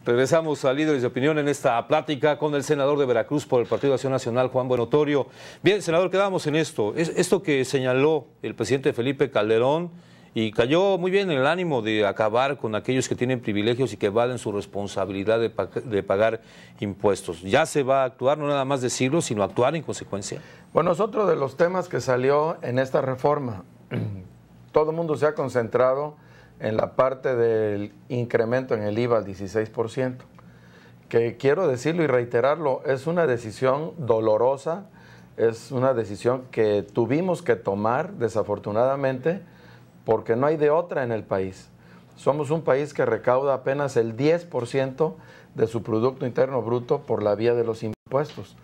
Regresamos a Líderes de Opinión en esta plática con el senador de Veracruz por el Partido Acción Nacional, Juan Buenotorio. Bien, senador, quedamos en esto. Esto que señaló el presidente Felipe Calderón y cayó muy bien en el ánimo de acabar con aquellos que tienen privilegios y que evaden su responsabilidad de pagar impuestos. Ya se va a actuar, no nada más decirlo, sino actuar en consecuencia. Bueno, es otro de los temas que salió en esta reforma. Todo el mundo se ha concentrado en la parte del incremento en el IVA al 16%, que quiero decirlo y reiterarlo, es una decisión dolorosa, es una decisión que tuvimos que tomar, desafortunadamente, porque no hay de otra en el país. Somos un país que recauda apenas el 10% de su Producto Interno Bruto por la vía de los impuestos,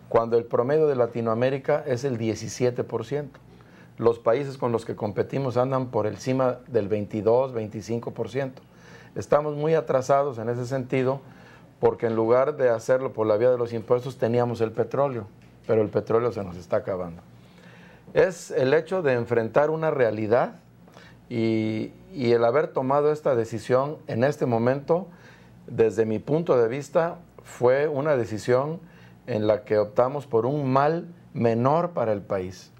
cuando el promedio de Latinoamérica es el 17%. Los países con los que competimos andan por encima del 22, 25%. Estamos muy atrasados en ese sentido porque en lugar de hacerlo por la vía de los impuestos teníamos el petróleo, pero el petróleo se nos está acabando. Es el hecho de enfrentar una realidad y el haber tomado esta decisión en este momento, desde mi punto de vista, fue una decisión en la que optamos por un mal menor para el país.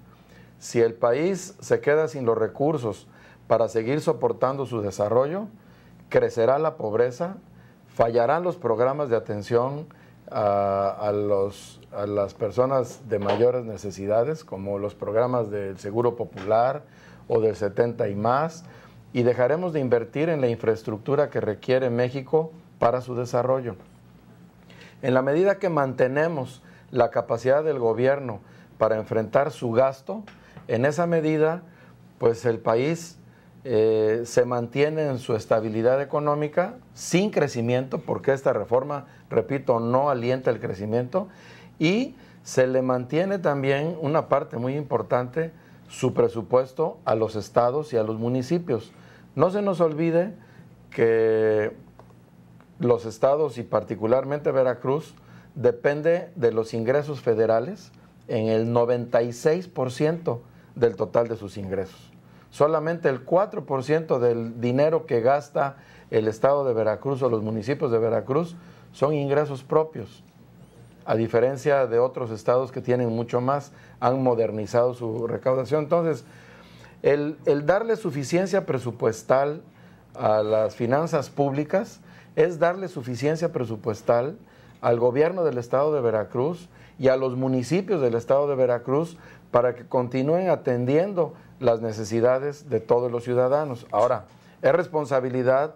Si el país se queda sin los recursos para seguir soportando su desarrollo, crecerá la pobreza, fallarán los programas de atención a las personas de mayores necesidades, como los programas del Seguro Popular o del 70 y más, y dejaremos de invertir en la infraestructura que requiere México para su desarrollo. En la medida que mantenemos la capacidad del gobierno para enfrentar su gasto, en esa medida, pues el país se mantiene en su estabilidad económica sin crecimiento, porque esta reforma, repito, no alienta el crecimiento, y se le mantiene también una parte muy importante, su presupuesto a los estados y a los municipios. No se nos olvide que los estados y particularmente Veracruz depende de los ingresos federales en el 96% del total de sus ingresos. Solamente el 4% del dinero que gasta el estado de Veracruz o los municipios de Veracruz son ingresos propios, a diferencia de otros estados que tienen mucho más, han modernizado su recaudación. Entonces, el darle suficiencia presupuestal a las finanzas públicas es darle suficiencia presupuestal al gobierno del estado de Veracruz y a los municipios del estado de Veracruz para que continúen atendiendo las necesidades de todos los ciudadanos. Ahora, es responsabilidad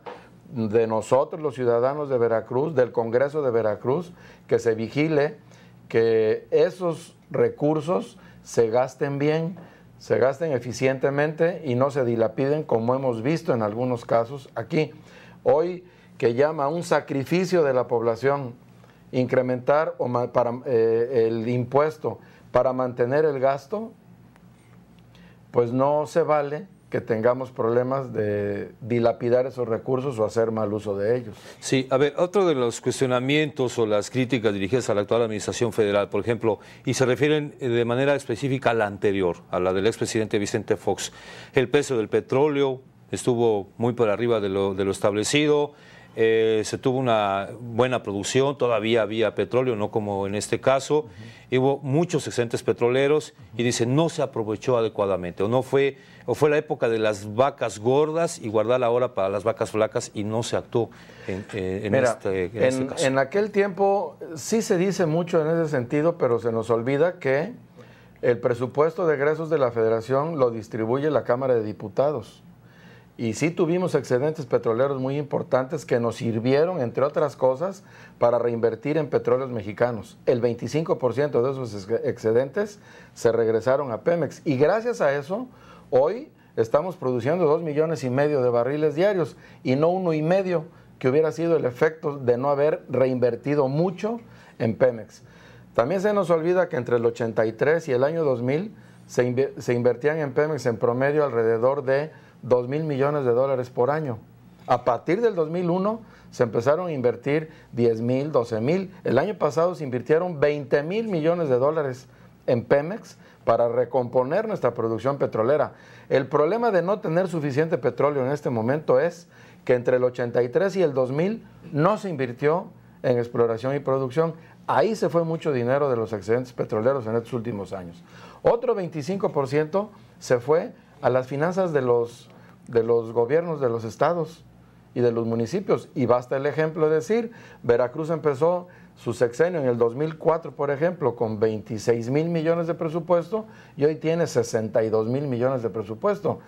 de nosotros, los ciudadanos de Veracruz, del Congreso de Veracruz, que se vigile que esos recursos se gasten bien, se gasten eficientemente y no se dilapiden como hemos visto en algunos casos aquí. Hoy, que llama a un sacrificio de la población incrementar el impuesto para mantener el gasto, pues no se vale que tengamos problemas de dilapidar esos recursos o hacer mal uso de ellos. Sí, a ver, otro de los cuestionamientos o las críticas dirigidas a la actual administración federal, por ejemplo, y se refieren de manera específica a la anterior, a la del expresidente Vicente Fox, el precio del petróleo estuvo muy por arriba de lo establecido, se tuvo una buena producción, todavía había petróleo, no como en este caso, hubo muchos excedentes petroleros y dice no se aprovechó adecuadamente, o fue la época de las vacas gordas y guardar la hora para las vacas flacas y no se actuó en este caso. En aquel tiempo sí se dice mucho en ese sentido, pero se nos olvida que el presupuesto de egresos de la Federación lo distribuye la Cámara de Diputados. Y sí tuvimos excedentes petroleros muy importantes que nos sirvieron, entre otras cosas, para reinvertir en petróleos mexicanos. El 25% de esos excedentes se regresaron a Pemex. Y gracias a eso, hoy estamos produciendo 2,5 millones de barriles diarios y no 1,5 millones, que hubiera sido el efecto de no haber reinvertido mucho en Pemex. También se nos olvida que entre el 83 y el año 2000 se invertían en Pemex en promedio alrededor de 2,000 millones de dólares por año. A partir del 2001 se empezaron a invertir 10,000, 12,000. El año pasado se invirtieron 20,000 millones de dólares en Pemex para recomponer nuestra producción petrolera. El problema de no tener suficiente petróleo en este momento es que entre el 83 y el 2000 no se invirtió en exploración y producción. Ahí se fue mucho dinero de los excedentes petroleros en estos últimos años. Otro 25% se fue a las finanzas de los gobiernos de los estados y de los municipios. Y basta el ejemplo de decir, Veracruz empezó su sexenio en el 2004, por ejemplo, con 26,000 millones de presupuesto y hoy tiene 62,000 millones de presupuesto.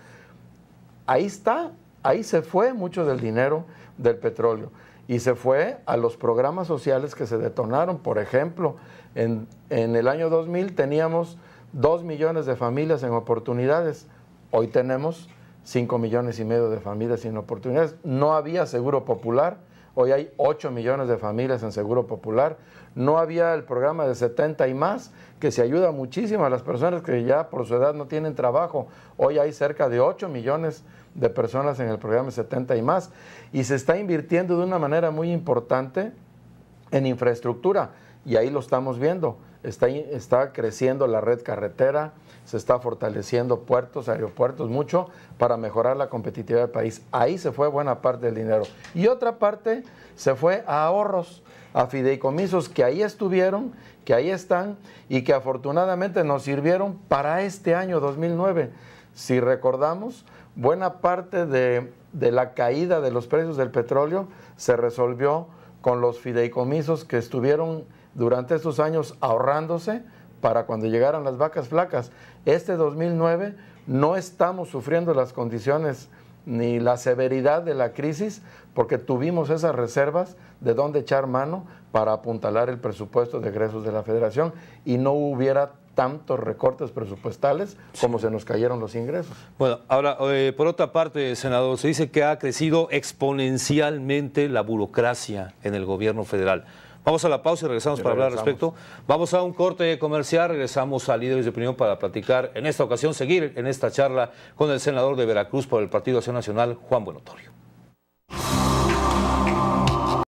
Ahí está, ahí se fue mucho del dinero del petróleo y se fue a los programas sociales que se detonaron. Por ejemplo, en el año 2000 teníamos 2 millones de familias en oportunidades, hoy tenemos 5,5 millones de familias sin oportunidades. No había seguro popular, hoy hay 8 millones de familias en seguro popular. No había el programa de 70 y más, que se ayuda muchísimo a las personas que ya por su edad no tienen trabajo. Hoy hay cerca de 8 millones de personas en el programa de 70 y más. Y se está invirtiendo de una manera muy importante en infraestructura. Y ahí lo estamos viendo. Está creciendo la red carretera, se está fortaleciendo puertos, aeropuertos, mucho para mejorar la competitividad del país. Ahí se fue buena parte del dinero. Y otra parte se fue a ahorros, a fideicomisos que ahí estuvieron, que ahí están y que afortunadamente nos sirvieron para este año 2009. Si recordamos, buena parte de la caída de los precios del petróleo se resolvió con los fideicomisos que estuvieron durante estos años ahorrándose para cuando llegaran las vacas flacas. Este 2009 no estamos sufriendo las condiciones ni la severidad de la crisis porque tuvimos esas reservas de dónde echar mano para apuntalar el presupuesto de egresos de la Federación y no hubiera tantos recortes presupuestales como se nos cayeron los ingresos. Bueno, ahora, por otra parte, senador, se dice que ha crecido exponencialmente la burocracia en el gobierno federal. Vamos a la pausa y regresamos para hablar al respecto. Vamos a un corte comercial, regresamos a Líderes de Opinión para platicar, en esta ocasión, seguir en esta charla con el senador de Veracruz por el Partido Acción Nacional, Juan Buenotorio.